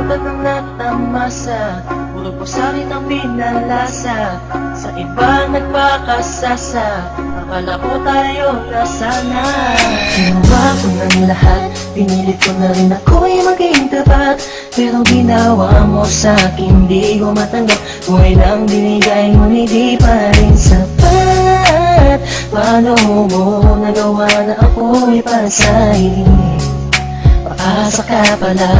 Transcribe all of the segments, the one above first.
Nakalimutan ng natamasa, puro po sa'kin ang pinalasa. Sa iba nagpakasasa, akala ko tayo na sana. Ginawa ko ng lahat, pinilit ko na rin ako'y maging tapat. Pero ginawa mo sa'kin, di ko matanggap. Kung ilang binigay mo, hindi pa rin sapat. Paano mo nagawa na ako'y pasahin? Paasa ka pala,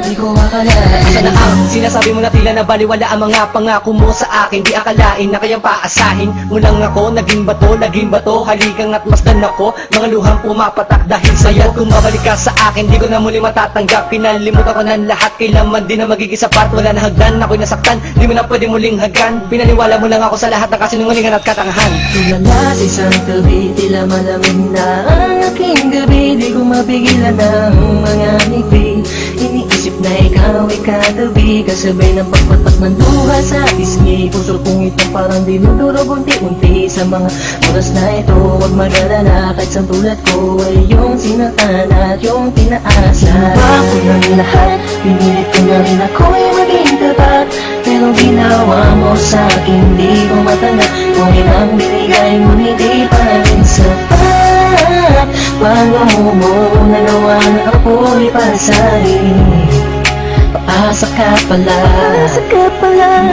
di ko akalain. Asa na ang sinasabi mo na tila na baliwala ang mga pangako mo sa akin? Di akalain na kayang paasahin mo lang ako. Naging bato, haligang at masdan ako. Mga luhang pumapatak dahil sa'yo. Kung babalik ka sa akin, di ko na muli matatanggap. Pinalimutan ko ng lahat, kailanman din na magiging sapat. Wala na hagdan, ako'y nasaktan, di mo na pwede muling haggan. Pinaniwala mo lang ako sa lahat ng kasinungalingan at katangahan. Tulala sa isang tabi, tila malamig na ang aking gabi. Di ko mapigilan ang mga ngiti. Iniisip na ikaw ay katabi, kasabay ng pagpatak ng luha sa pisngi. Puso kong ito parang dinudurog unti-unti. Sa mga oras na ito, huwag mag-alala, kahit sa tulad ko ay yung sinaktan at yung pinaasa. Ginawa ko ng lahat, pinilit ko na rin ako'y maging tapat. Pero ginawa mo sa'kin, di ko matanggap. Kung ilang binigay mo, hindi pa rin sapat. Paano mo nagawa na ako'y pasahin? Paasa ka pala,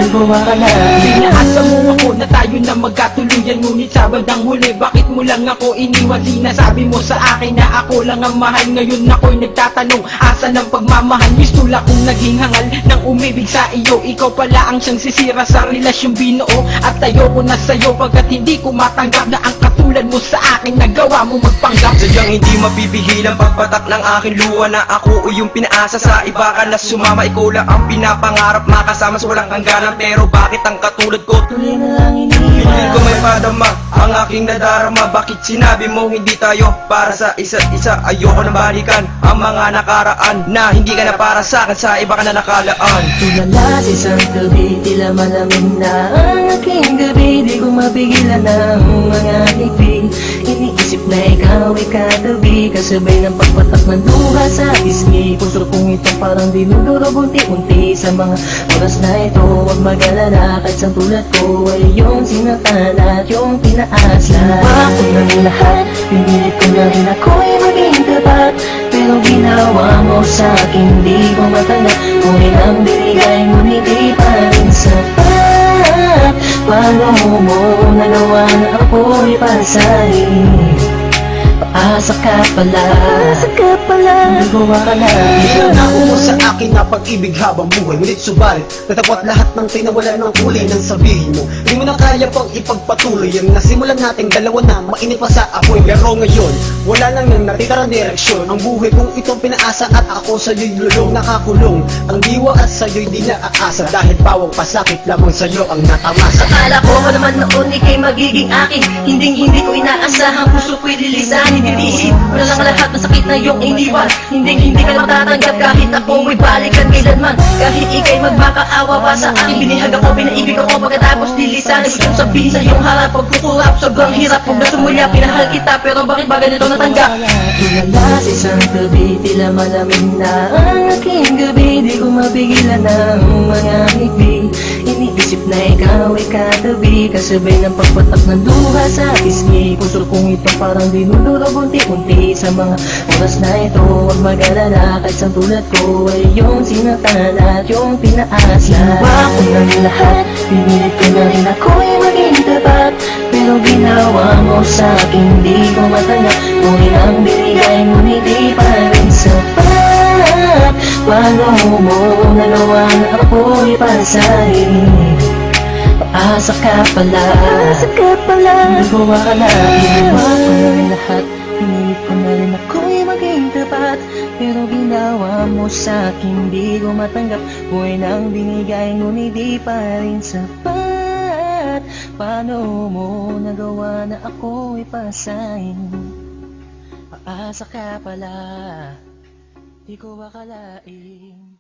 di ko akalain. Pinaasa mo ako na tayo na magkatuluyan, ngunit sa bandang huli, bakit mo lang ako iniwan? Sinasabi mo sa akin na ako lang ang mahal. Ngayon ako'y nagtatanong, asa ng pagmamahal? Mistula kong naging hangal ng umibig sa iyo. Ikaw pala ang siyang sisira sa relasyong binuo. At ayoko na sa'yo pagkat hindi ko matanggap na ang katulad mo sa akin nagawa mo magpanggap. Sadyang hindi mapipigil ang pagpatak ng aking luha na ako o yung pinaasa sa iba ka na sumama. Ikaw lang ang pinapangarap, makasama sa walang hangganan. Pero bakit ang katulad ko Tuloy na lang hindi iniwan. ko may padama ang aking nadarama? Bakit sinabi mo hindi tayo para sa isa't isa? Ayoko na balikan ang mga nakaraan na hindi ka na para sa akin, sa iba ka na nakalaan. Tulala sa isang tabi, tila malamig na ang aking gabi. Di ko mapigilan ang mga ngiti. Iniisip na ikaw ay katabi, kasabay ng pagpatak ng luha sa pisngi. Puso kong ito parang dinudurog unti-unti. Sa mga oras na ito, huwag mag-alala, kahit sa tulad ko ay yung sinaktan at yung pinaasa. Ginawa ko ng lahat, pinilit ko na rin ako'y maging tapat. Pero ginawa mo sa'kin, di ko matanggap. Kung ilang binigay mo, hindi pa rin sapat. Paano mo nagawa na ako'y pasahin? Paasa ka pala, di ko akalain. Nangako mo sa akin na pag-ibig habang buhay, ngunit subalit natapot lahat ng tinawalan ng kulay ng sabihin mo. Di mo na kaya pang ipagpatuloy ang nasimulan nating dalawa na mainit pa sa apoy. Pero ngayon, wala lang nang natitirang direksyon. Ang buhay kong itong pinaasa at ako sa'yo'y lulong nakakulong. Ang diwa at sa'yo'y di naaasa, dahil bawang pasakit lamang sa'yo ang natamasa. Akala ko naman noon ika'y magiging akin, hindi ko inaasahan, puso ko'y lilisanin. Titiisin mo na lang lahat ng sakit na iyong iniwan. Hindi ka matatanggap kahit ako ay balikan kailanman. Kahit ika'y magmakaawa pa sa akin, binihag ako, pinaibig ako, pagkatapos lilisanin. Gustong sabihin sa iyong harap, pagkukurap, sobrang hirap. Kung gusto mo niya, pinahal kita, pero bakit ba ganito natanggap? Tulala sa isang tabi, tila malamig na ang aking gabi. Di ko mapigilan ang mga ngiti. Iniisip na ikaw ay katabi, kasabay ng pagpatak ng luha sa pisngi. Puso kong ito parang dinudurog unti-unti. Sa mga oras na ito, huwag mag-alala, kahit sa tulad ko ay yung sinaktan at yung pinaasa. Ginawa ko ng lahat, pinilit ko na rin ako'y maging tapat. Pero ginawa mo sa'kin, di ko matanggap. Kung ilang binigay mo, hindi pa rin sapat. Paano mo nagawa na ako'y pasahin? Paasa ka pala, di ko akalain. Ginawa ko ng lahat, pinilit ko na rin ako'y maging tapat. Pero ginawa mo sa'kin, di ko matanggap. Buhay nang binigay, ngunit di pa rin sapat. Paano mo nagawa na ako'y pasahin? Paasa ka pala, di ko akalain.